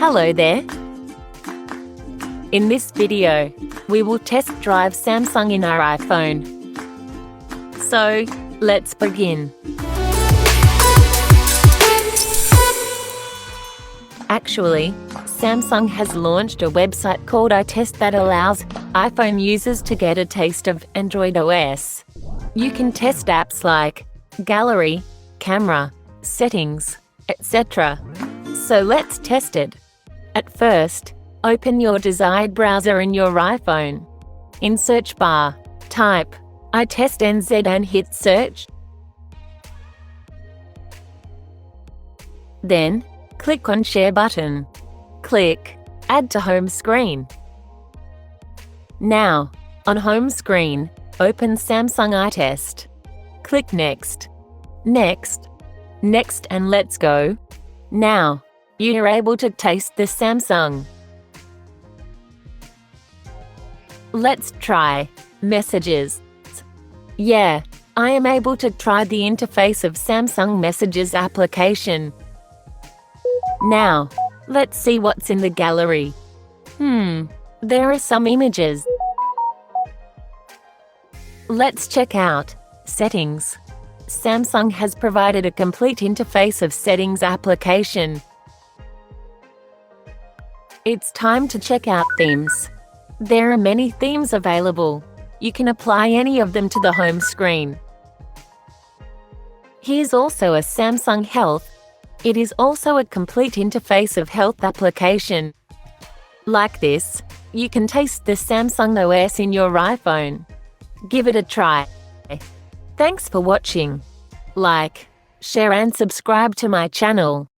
Hello there. In this video, we will test drive Samsung in our iPhone. So, let's begin. Actually, Samsung has launched a website called iTest that allows iPhone users to get a taste of Android OS. You can test apps like Gallery, Camera, Settings, etc. So let's test it. At first, open your desired browser in your iPhone. In search bar, type iTest.NZ and hit search. Then, click on Share button. Click Add to HomeScreen. Now, on HomeScreen, open Samsung iTest. Click Next. Next. Next and let's go. Now, you're able to taste the Samsung. Let's try Messages. Yeah, I am able to try the interface of Samsung Messages application. Now, let's see what's in the gallery. There are some images. Let's check out Settings. Samsung has provided a complete interface of Settings application. It's time to check out Themes. There are many themes available. You can apply any of them to the home screen. Here's also a Samsung Health. It is also a complete interface of health application. Like this, you can taste the Samsung OS in your iPhone. Give it a try. Thanks for watching. Like, share and subscribe to my channel.